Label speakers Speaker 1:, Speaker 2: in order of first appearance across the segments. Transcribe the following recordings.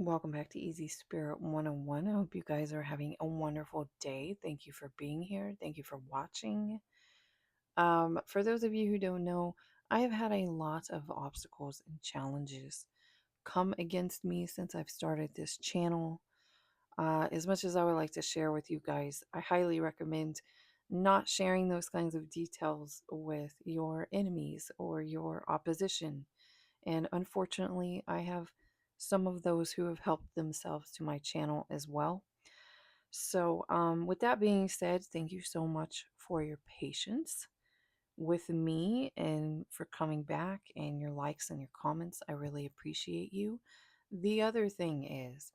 Speaker 1: Welcome back to Easy Spirit 101. I hope you guys are having a wonderful day. Thank you for being here. Thank you for watching. For those of you who don't know, I have had a lot of obstacles and challenges come against me since I've started this channel. As much as I would like to share with you guys, I highly recommend not sharing those kinds of details with your enemies or your opposition. And unfortunately, I have some of those who have helped themselves to my channel as well. So, with that being said, thank you so much for your patience with me and for coming back and your likes and your comments. I really appreciate you. The other thing is,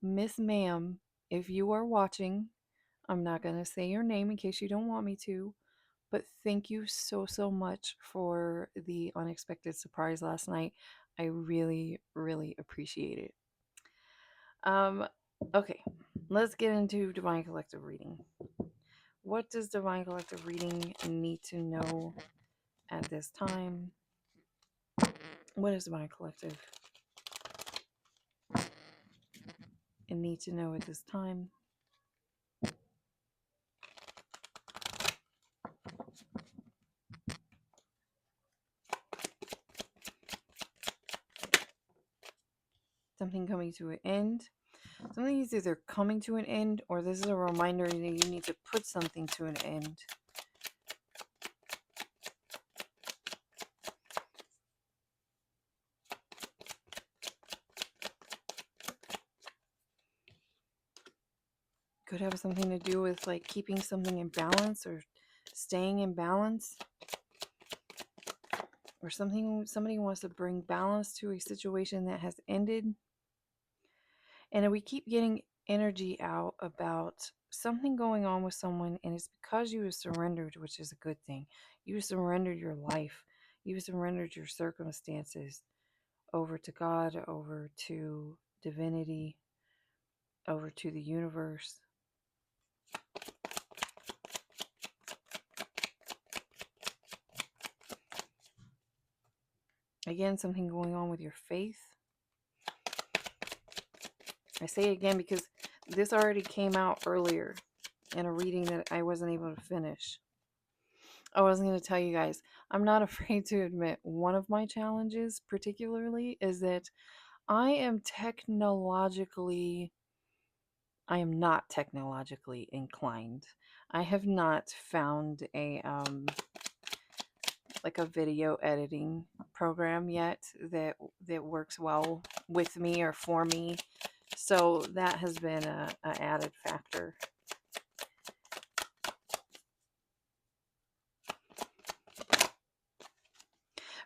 Speaker 1: Miss Ma'am, if you are watching, I'm not going to say your name in case you don't want me to, but thank you so, so much for the unexpected surprise last night. I really, really appreciate it. Um, okay, let's get into Divine Collective reading. What does Divine Collective reading need to know at this time? What is Divine Collective need to know at this time? Something coming to an end. Something is either coming to an end or this is a reminder that you need to put something to an end. Could have something to do with like keeping something in balance or staying in balance, or somebody wants to bring balance to a situation that has ended. And we keep getting energy out about something going on with someone, and it's because you have surrendered, which is a good thing. You have surrendered your life, you have surrendered your circumstances over to God, over to divinity, over to the universe. Again, something going on with your faith. I say it again because this already came out earlier in a reading that I wasn't able to finish. I wasn't going to tell you guys. I'm not afraid to admit one of my challenges, particularly, is that I am not technologically inclined. I have not found like a video editing program yet that works well with me or for me. So that has been a added factor.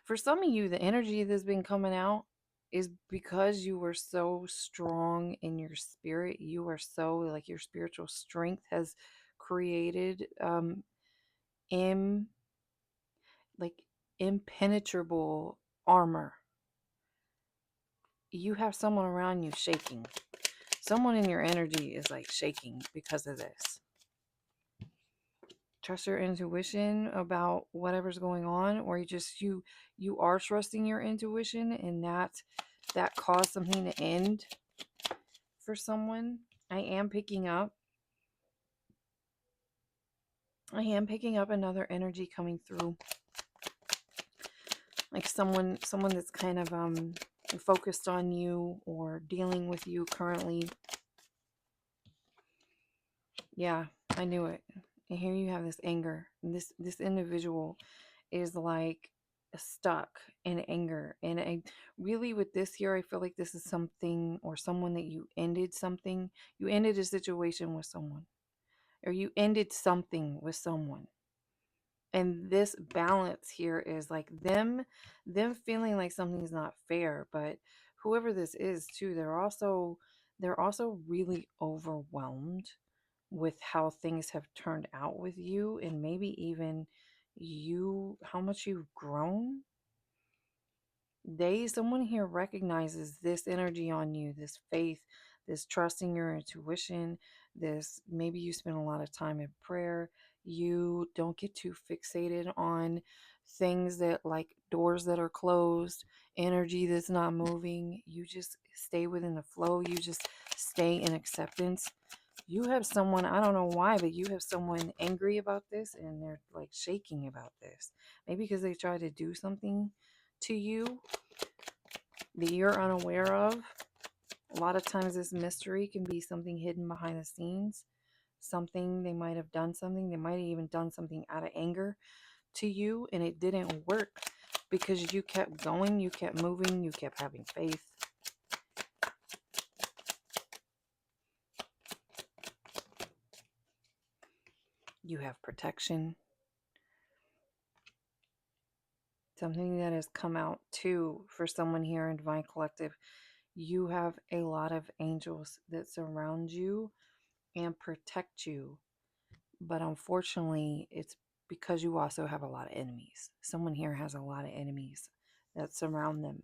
Speaker 1: For some of you, the energy that's been coming out is because you were so strong in your spirit. You are so, like, your spiritual strength has created like impenetrable armor. You have someone around you shaking. Someone in your energy is like shaking because of this. Trust your intuition about whatever's going on, or you are trusting your intuition, and that caused something to end for someone. I am picking up another energy coming through, like someone that's kind of focused on you or dealing with you currently. Yeah, I knew it. And here you have this anger. This individual is like stuck in anger. And I really, with this here, I feel like this is something or someone that you ended something. You ended a situation with someone, or you ended something with someone. And this balance here is like them feeling like something's not fair, but whoever this is too, they're also really overwhelmed with how things have turned out with you, and maybe even how much you've grown. Someone here recognizes this energy on you, this faith, this trusting your intuition, this maybe you spend a lot of time in prayer. You don't get too fixated on things that, like doors that are closed, energy that's not moving. You just stay within the flow. You just stay in acceptance. You have someone, I don't know why, but you have someone angry about this and they're like shaking about this. Maybe because they tried to do something to you that you're unaware of. A lot of times, this mystery can be something hidden behind the scenes. Something they might have done something. They might have even done something out of anger to you, and it didn't work because you kept going, you kept moving, you kept having faith. You have protection. Something that has come out too for someone here in Divine Collective. You have a lot of angels that surround you and protect you. But unfortunately, it's because you also have a lot of enemies. Someone here has a lot of enemies that surround them.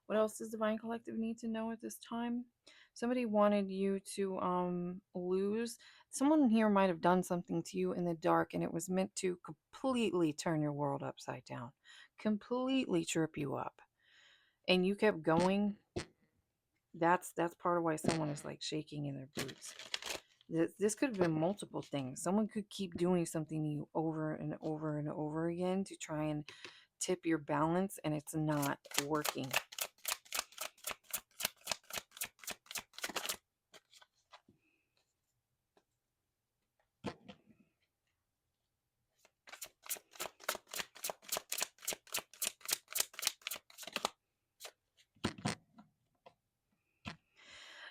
Speaker 1: What else does Divine Collective need to know at this time? Somebody wanted you to lose. Someone here might have done something to you in the dark, and it was meant to completely turn your world upside down, completely trip you up. And you kept going. That's part of why someone is like shaking in their boots. This could have been multiple things. Someone could keep doing something to you over and over and over again to try and tip your balance, and it's not working.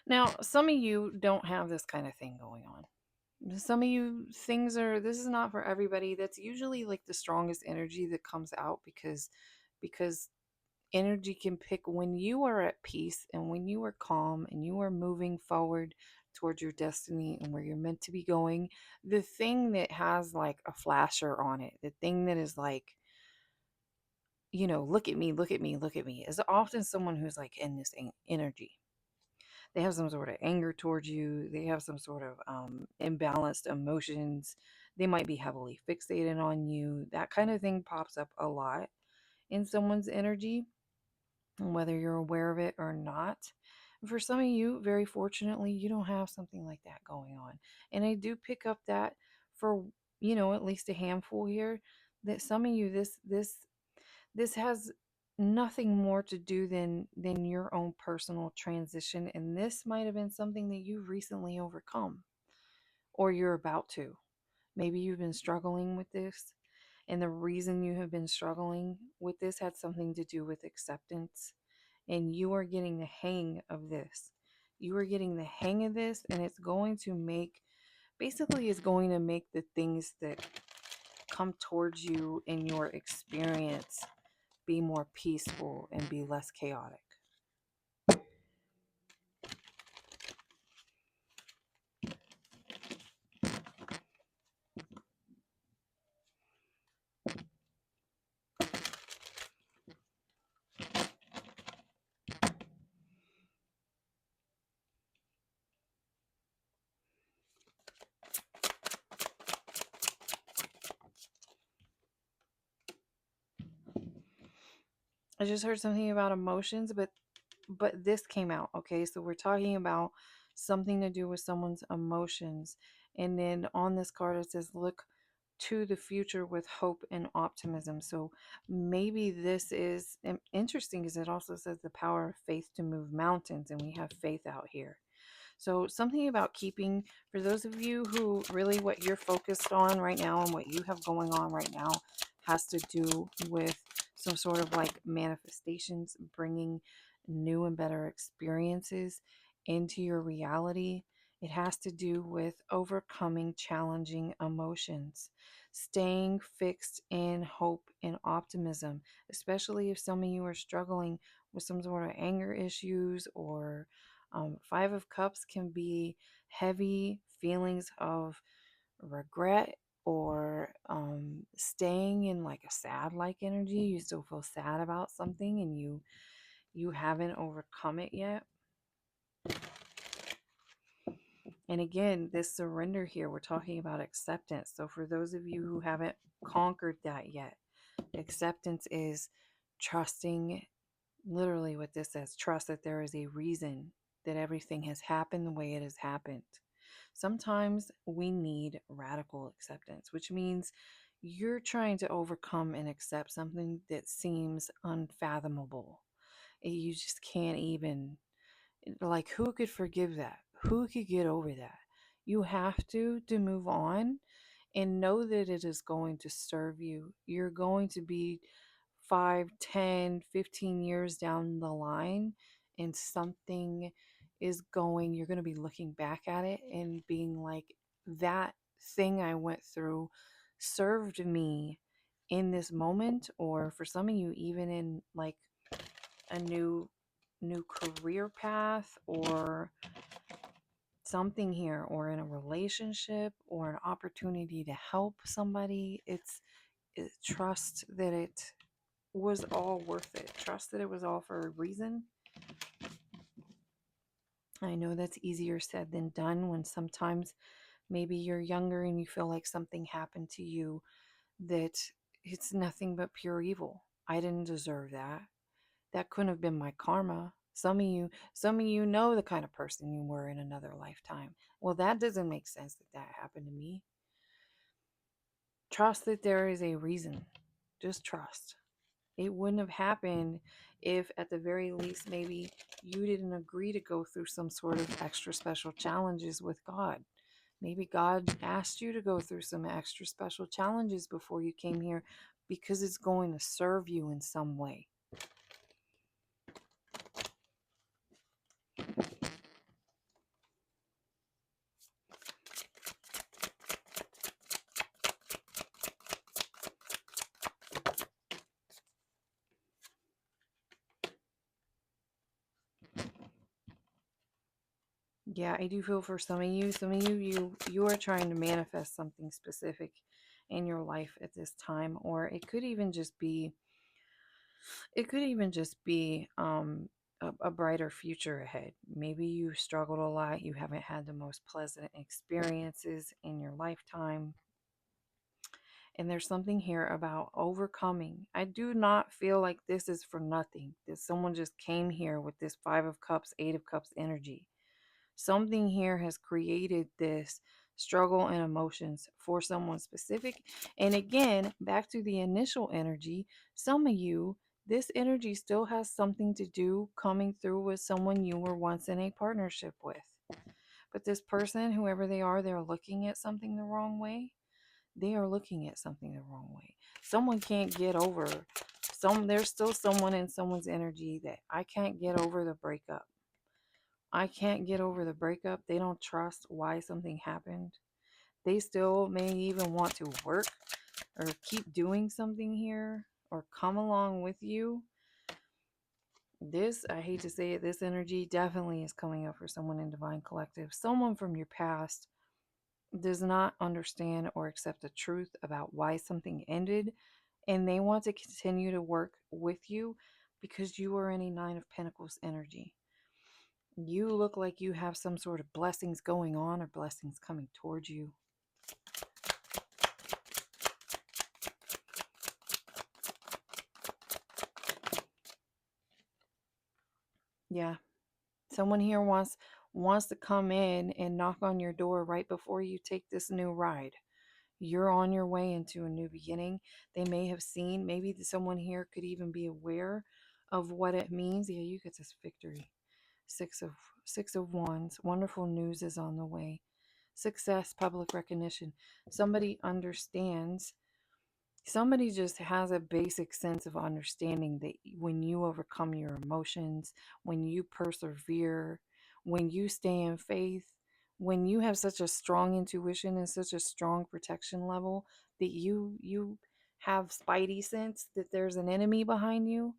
Speaker 1: Now, some of you don't have this kind of thing going on. Some of you, this is not for everybody. That's usually like the strongest energy that comes out because energy can pick when you are at peace and when you are calm and you are moving forward towards your destiny and where you're meant to be going. The thing that has like a flasher on it, the thing that is like, look at me, look at me, look at me, is often someone who's like in this energy. They have some sort of anger towards you. They have some sort of imbalanced emotions. They might be heavily fixated on you. That kind of thing pops up a lot in someone's energy, whether you're aware of it or not. For some of you, very fortunately, you don't have something like that going on. And I do pick up that for, at least a handful here, that some of you, this has nothing more to do than your own personal transition, and this might have been something that you've recently overcome or you're about to. Maybe you've been struggling with this, and the reason you have been struggling with this had something to do with acceptance, and you are getting the hang of this. You are getting the hang of this, and it's going to make the things that come towards you in your experience be more peaceful and be less chaotic. I just heard something about emotions, but this came out. Okay, so we're talking about something to do with someone's emotions, and then on this card it says look to the future with hope and optimism. So maybe this is interesting because it also says the power of faith to move mountains, and we have faith out here. So something about keeping, for those of you who really what you're focused on right now and what you have going on right now has to do with some sort of like manifestations, bringing new and better experiences into your reality. It has to do with overcoming challenging emotions, staying fixed in hope and optimism, especially if some of you are struggling with some sort of anger issues or Five of Cups can be heavy feelings of regret or staying in like a sad like energy. You still feel sad about something and you haven't overcome it yet. And again, this surrender here, we're talking about acceptance. So for those of you who haven't conquered that yet, acceptance is trusting, literally what this says, trust that there is a reason that everything has happened the way it has happened. Sometimes we need radical acceptance, which means you're trying to overcome and accept something that seems unfathomable. You just can't even, like, who could forgive that? Who could get over that? You have to move on and know that it is going to serve you. You're going to be 5, 10, 15 years down the line, and something is going, you're going to be looking back at it and being like, that thing I went through served me in this moment, or for some of you, even in like a new career path or something here, or in a relationship or an opportunity to help somebody. Trust that it was all worth it. Trust that it was all for a reason. I know that's easier said than done when sometimes maybe you're younger and you feel like something happened to you that it's nothing but pure evil. I didn't deserve that. That couldn't have been my karma. Some of you know the kind of person you were in another lifetime. Well, that doesn't make sense that that happened to me. Trust that there is a reason. Just trust. It wouldn't have happened if, at the very least, maybe you didn't agree to go through some sort of extra special challenges with God. Maybe God asked you to go through some extra special challenges before you came here because it's going to serve you in some way. Yeah, I do feel for some of you. Some of you are trying to manifest something specific in your life at this time, or it could even just be a brighter future ahead. Maybe you struggled a lot. You haven't had the most pleasant experiences in your lifetime. And there's something here about overcoming. I do not feel like this is for nothing. That someone just came here with this Five of Cups, Eight of Cups energy. Something here has created this struggle and emotions for someone specific. And again, back to the initial energy, some of you, this energy still has something to do coming through with someone you were once in a partnership with. But this person, whoever they are, they're looking at something the wrong way. They are looking at something the wrong way. Someone can't get over there's still someone in someone's energy that I can't get over the breakup. I can't get over the breakup. They don't trust why something happened. They still may even want to work or keep doing something here or come along with you. This, I hate to say it, this energy definitely is coming up for someone in Divine Collective. Someone from your past does not understand or accept the truth about why something ended, and they want to continue to work with you because you are in a Nine of Pentacles energy. You look like you have some sort of blessings going on or blessings coming towards you. Yeah. Someone here wants to come in and knock on your door right before you take this new ride. You're on your way into a new beginning. They may have seen, maybe someone here could even be aware of what it means. Yeah, you get this victory. Six of Wands. Wonderful news is on the way. Success, public recognition. Somebody understands. Somebody just has a basic sense of understanding that when you overcome your emotions, when you persevere, when you stay in faith, when you have such a strong intuition and such a strong protection level that you have spidey sense that there's an enemy behind you,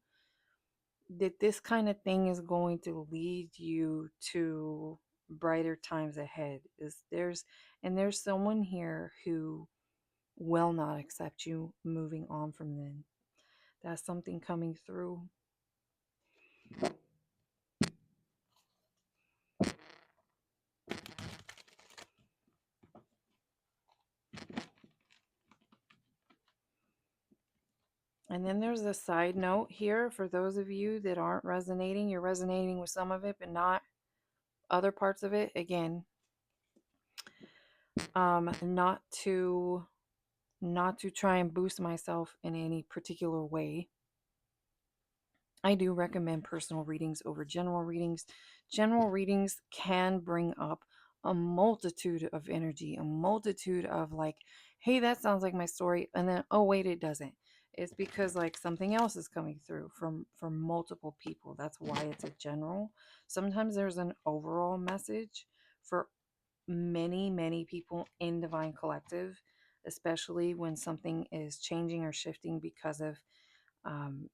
Speaker 1: that this kind of thing is going to lead you to brighter times ahead. There's someone here who will not accept you moving on from them. That's something coming through. And then there's a side note here for those of you that aren't resonating. You're resonating with some of it, but not other parts of it. Again, not to try and boost myself in any particular way. I do recommend personal readings over general readings. General readings can bring up a multitude of energy, a multitude of like, hey, that sounds like my story. And then, oh, wait, it doesn't. It's because like something else is coming through from multiple people. That's why it's a general. Sometimes there's an overall message for many, many people in Divine Collective, especially when something is changing or shifting because of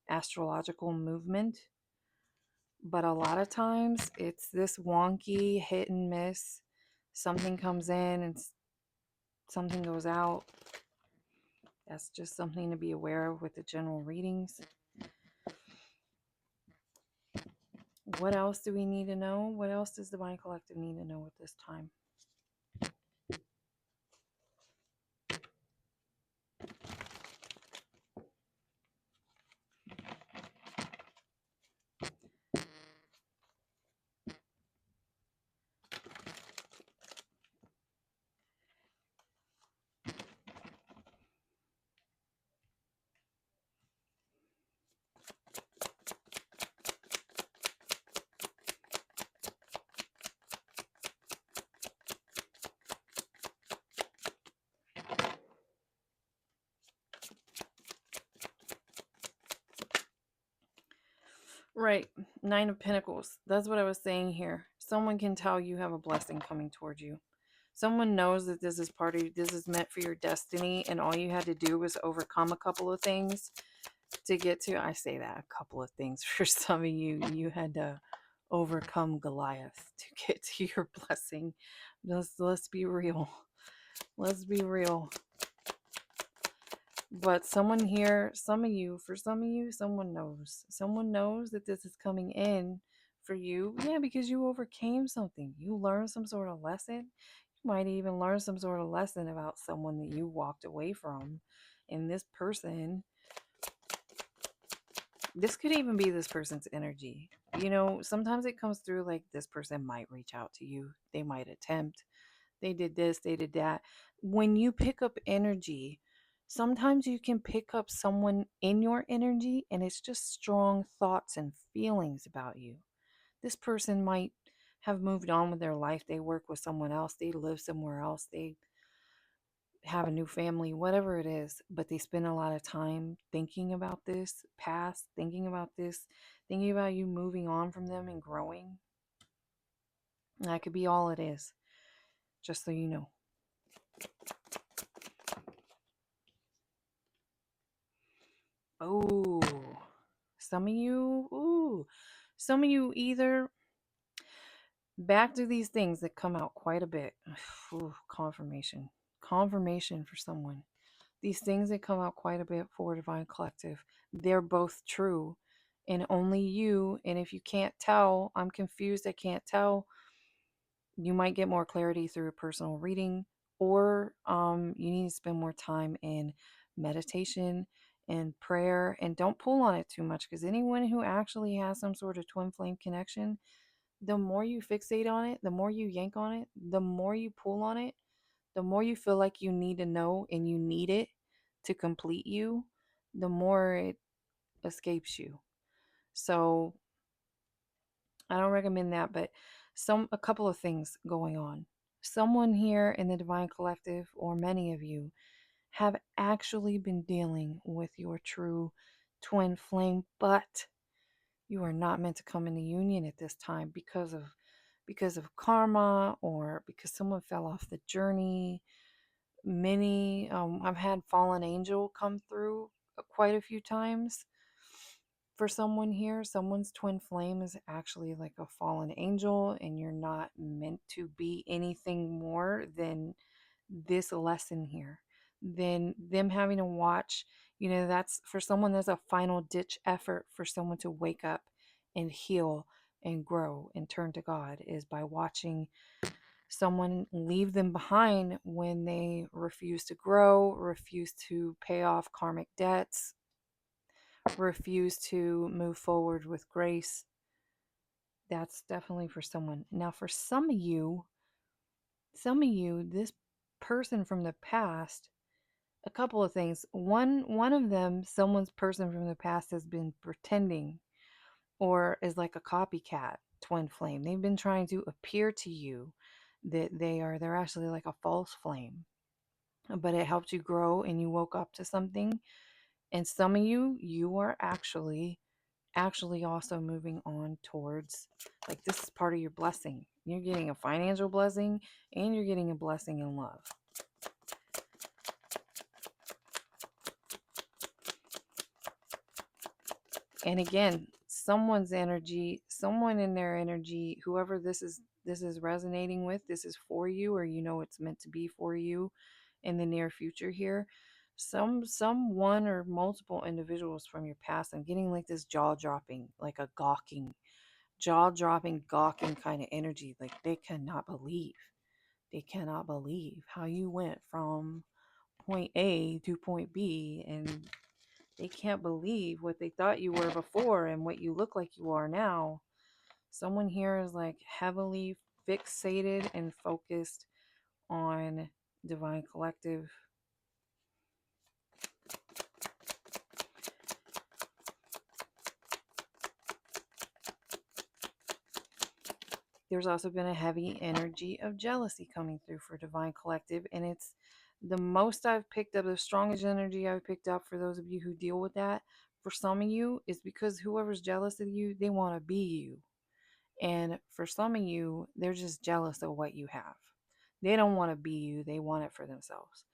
Speaker 1: astrological movement. But a lot of times it's this wonky hit and miss. Something comes in and something goes out. That's just something to be aware of with the general readings. What else do we need to know? What else does Divine Collective need to know at this time? Right. Nine of Pentacles. That's what I was saying here. Someone can tell you have a blessing coming towards you. Someone knows that this is this is meant for your destiny, and all you had to do was overcome a couple of things to get to. I say that a couple of things for some of you. You had to overcome Goliath to get to your blessing. Let's be real. Let's be real. But someone here, for some of you, someone knows. Someone knows that this is coming in for you. Yeah, because you overcame something. You learned some sort of lesson. You might even learn some sort of lesson about someone that you walked away from. And this person, this could even be this person's energy. You know, sometimes it comes through like this person might reach out to you. They might attempt. They did this, they did that. When you pick up energy, sometimes you can pick up someone in your energy and it's just strong thoughts and feelings about you. This person might have moved on with their life. They work with someone else, they live somewhere else, they have a new family, whatever it is, but they spend a lot of time thinking about this past, thinking about this, thinking about you moving on from them and growing. That could be all it is, just so you know. Oh, some of you either back to these things that come out quite a bit. Ooh, confirmation for someone. These things that come out quite a bit for Divine Collective, they're both true, and only you. And if you can't tell, I'm confused, I can't tell. You might get more clarity through a personal reading, or you need to spend more time in meditation and prayer. And don't pull on it too much, because anyone who actually has some sort of twin flame connection, the more you fixate on it, the more you yank on it, the more you pull on it, the more you feel like you need to know and you need it to complete you, the more it escapes you. So I don't recommend that, but a couple of things going on. Someone here in the Divine Collective, or many of you, have actually been dealing with your true twin flame, but you are not meant to come into union at this time because of karma, or because someone fell off the journey. I've had fallen angel come through quite a few times for someone here, someone's twin flame is actually like a fallen angel, and you're not meant to be anything more than this lesson here. Than them having to watch, that's for someone, that's a final ditch effort for someone to wake up and heal and grow and turn to God, is by watching someone leave them behind when they refuse to grow, refuse to pay off karmic debts, refuse to move forward with grace. That's definitely for someone. Now, for some of you, this person from the past, a couple of things. One of them, someone's person from the past has been pretending, or is like a copycat twin flame. They've been trying to appear to you that they're actually like a false flame. But it helped you grow and you woke up to something. And some of you are actually also moving on towards, like, this is part of your blessing. You're getting a financial blessing and you're getting a blessing in love. And again, someone's energy, someone in their energy, whoever this is resonating with, this is for you, or it's meant to be for you in the near future here. Someone or multiple individuals from your past, I'm getting like this jaw dropping, like a gawking kind of energy. Like they cannot believe how you went from point A to point B, and they can't believe what they thought you were before and what you look like you are now. Someone here is like heavily fixated and focused on divine collective. There's also been a heavy energy of jealousy coming through for divine collective, and it's the most I've picked up, the strongest energy I've picked up for those of you who deal with that. For some of you, is because whoever's jealous of you, they want to be you. And for some of you, they're just jealous of what you have. They don't want to be you, they want it for themselves.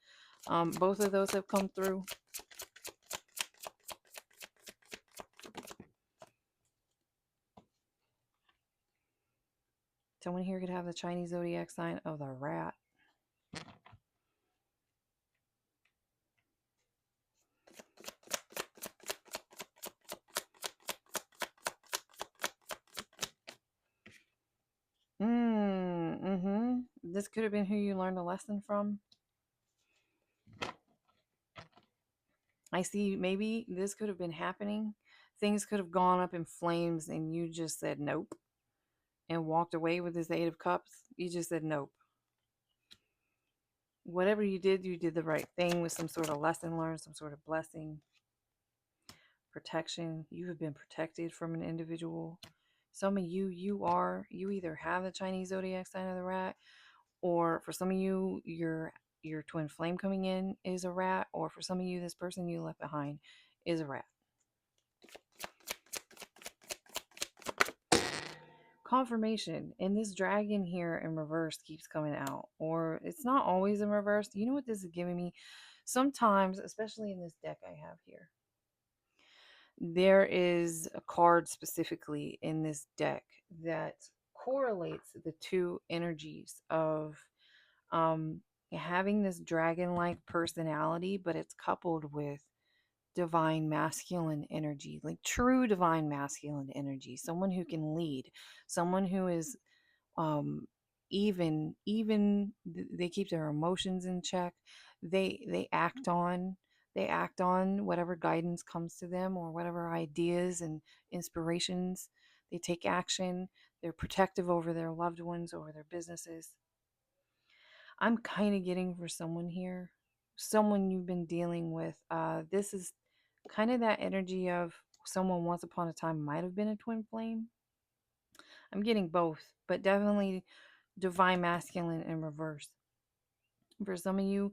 Speaker 1: Both of those have come through. Someone here could have the Chinese zodiac sign of the rat. This could have been who you learned a lesson from. I see, maybe this could have been happening. Things could have gone up in flames and you just said nope and walked away with this Eight of Cups. You just said nope. Whatever you did the right thing, with some sort of lesson learned, some sort of blessing, protection. You have been protected from an individual. Some of you, you either have the Chinese zodiac sign of the rat, or for some of you, your twin flame coming in is a rat, or for some of you, this person you left behind is a rat. Confirmation, and this dragon here in reverse keeps coming out, or it's not always in reverse. You know what this is giving me? Sometimes, especially in this deck I have here, there is a card specifically in this deck that correlates the two energies of um, having this dragon-like personality, but it's coupled with divine masculine energy, like true divine masculine energy, someone who can lead, someone who is um they keep their emotions in check. They act on whatever guidance comes to them, or whatever ideas and inspirations. They take action. They're protective over their loved ones, over their businesses. I'm kind of getting, for someone here, someone you've been dealing with, this is kind of that energy of someone once upon a time might have been a twin flame. I'm getting both, but definitely divine masculine in reverse. For some of you,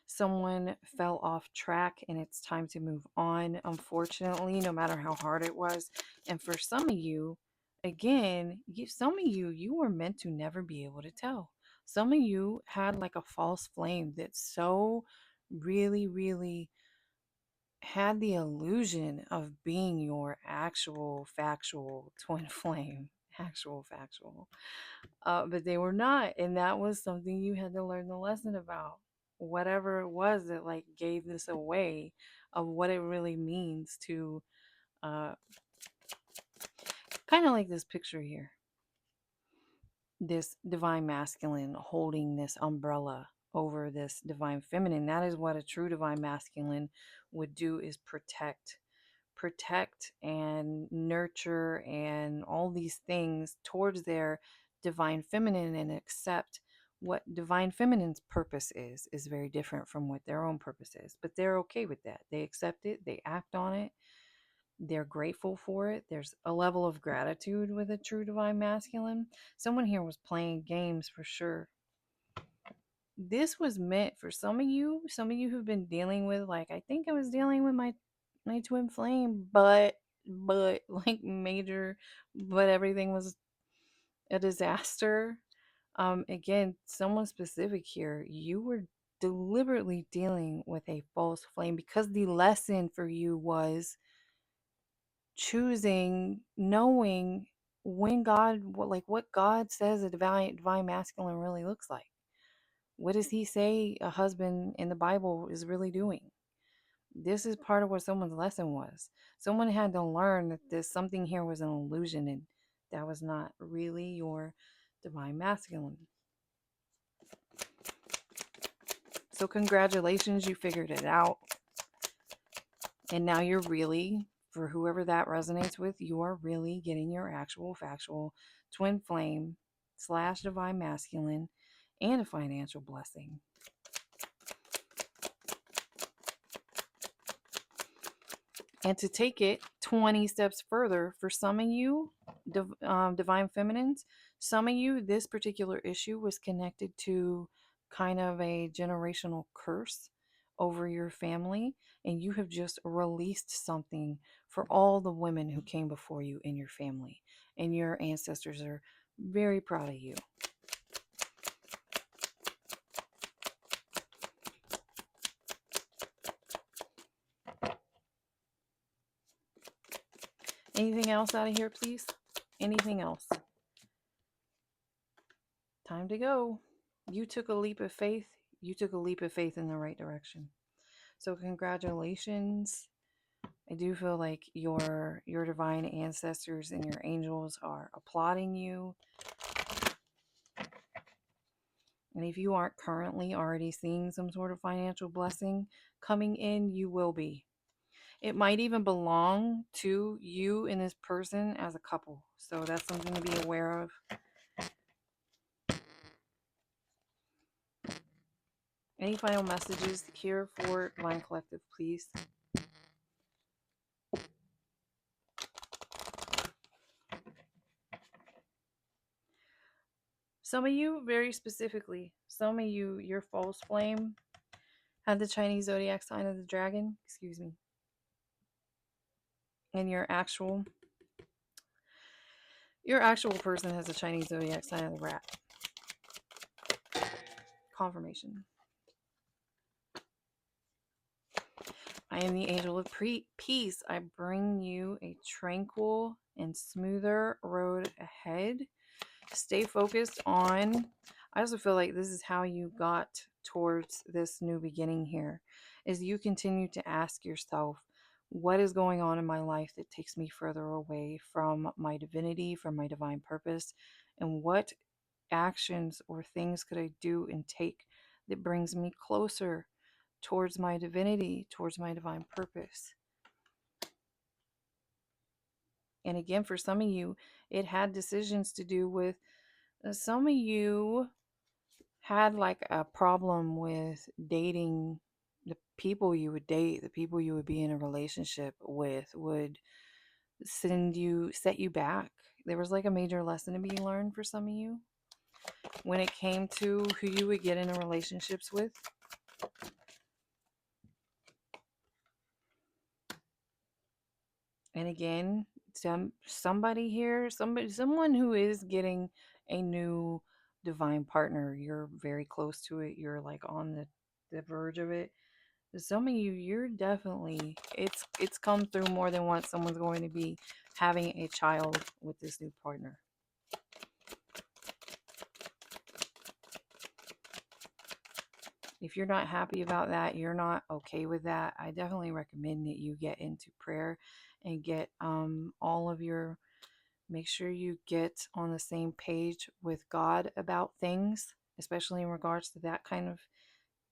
Speaker 1: someone fell off track and it's time to move on, unfortunately, no matter how hard it was. And for some of you, again, you were meant to never be able to tell. Some of you had like a false flame that so really, really had the illusion of being your actual factual twin flame. Actual factual. But they were not. And that was something you had to learn the lesson about. Whatever it was that like gave this away of what it really means to uh, kind of like this picture here. This divine masculine holding this umbrella over this divine feminine. That is what a true divine masculine would do, is protect and nurture and all these things towards their divine feminine, and accept what divine feminine's purpose is very different from what their own purpose is, but they're okay with that. They accept it, they act on it, they're grateful for it. There's a level of gratitude with a true divine masculine. Someone here was playing games for sure. This was meant for some of you who've been dealing with, like, I think I was dealing with my twin flame, but like major, but everything was a disaster. Again, someone specific here, you were deliberately dealing with a false flame because the lesson for you was choosing, knowing when God, what God says a divine masculine really looks like. What does he say a husband in the Bible is really doing? This is part of what someone's lesson was. Someone had to learn that this something here was an illusion, and that was not really your divine masculine. So congratulations, you figured it out. And now you're really, for whoever that resonates with, you are really getting your actual factual twin flame / divine masculine and a financial blessing. And to take it 20 steps further, for some of you, divine feminines, some of you, this particular issue was connected to kind of a generational curse over your family, and you have just released something for all the women who came before you in your family, and your ancestors are very proud of you. Anything else out of here, please? Anything else? Time to go. You took a leap of faith. You took a leap of faith in the right direction. So congratulations. I do feel like your divine ancestors and your angels are applauding you. And if you aren't currently already seeing some sort of financial blessing coming in, you will be. It might even belong to you and this person as a couple. So that's something to be aware of. Any final messages here for Divine Collective, please? Some of you, very specifically, some of you, your false flame had the Chinese zodiac sign of the dragon, excuse me. And your actual person has a Chinese zodiac sign of the rat. Confirmation. I am the angel of peace. I bring you a tranquil and smoother road ahead. Stay focused on, I also feel like this is how you got towards this new beginning here, is you continue to ask yourself, what is going on in my life that takes me further away from my divinity, from my divine purpose, and what actions or things could I do and take that brings me closer towards my divinity, towards my divine purpose. And again, for some of you, it had decisions to do with, some of you had like a problem with dating. The people you would date, the people you would be in a relationship with, would set you back. There was like a major lesson to be learned for some of you when it came to who you would get into relationships with. And again, someone who is getting a new divine partner, you're very close to it, you're like on the verge of it. Some of you, you're definitely, it's come through more than once. Someone's going to be having a child with this new partner. If you're not happy about that, you're not okay with that, I definitely recommend that you get into prayer and get all of your, make sure you get on the same page with God about things, especially in regards to that kind of,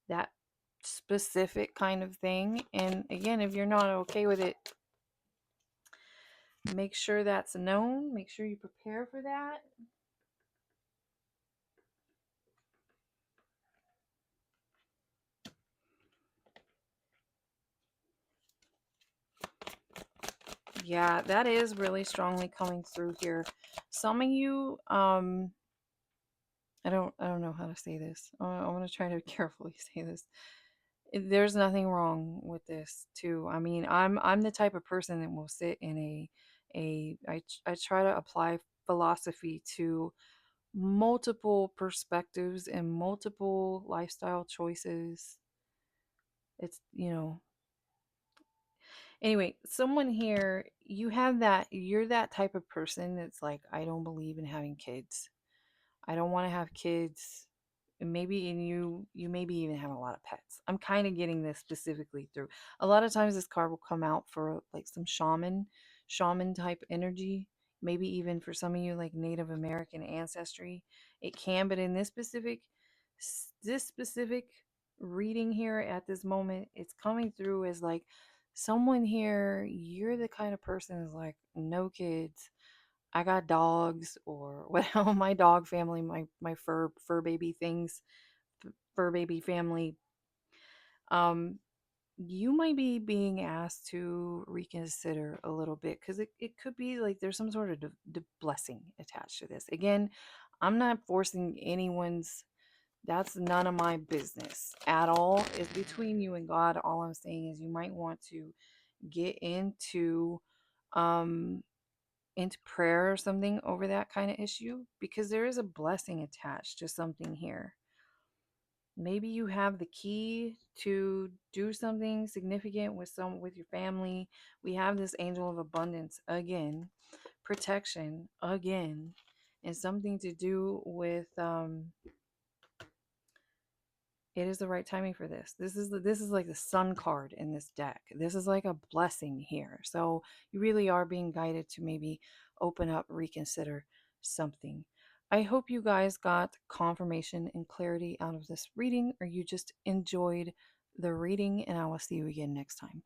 Speaker 1: that specific kind of thing. And again, if you're not okay with it, make sure that's known. Make sure you prepare for that. Yeah, that is really strongly coming through here. Some of you, I don't know how to say this. I want to try to carefully say this. There's nothing wrong with this too. I mean, I'm the type of person that will sit in I try to apply philosophy to multiple perspectives and multiple lifestyle choices. It's, anyway, someone here, you have that, you're that type of person that's like, I don't believe in having kids. I don't want to have kids. And maybe in you maybe even have a lot of pets. I'm kind of getting this specifically through. A lot of times this card will come out for like some shaman type energy. Maybe even for some of you like Native American ancestry. It can, but in this specific reading here at this moment, it's coming through as like someone here, you're the kind of person that's like, no kids. I got dogs, or well, my dog family, my fur baby things, fur baby family. Um, you might be being asked to reconsider a little bit, because it could be like there's some sort of blessing attached to this. Again, I'm not forcing anyone's. That's none of my business at all. It's between you and God. All I'm saying is you might want to get um into prayer or something over that kind of issue, because there is a blessing attached to something here. Maybe you have the key to do something significant with your family. We have this angel of abundance again, protection again, and something to do with it is the right timing for this. This is like the sun card in this deck. This is like a blessing here. So you really are being guided to maybe open up, reconsider something. I hope you guys got confirmation and clarity out of this reading, or you just enjoyed the reading, and I will see you again next time.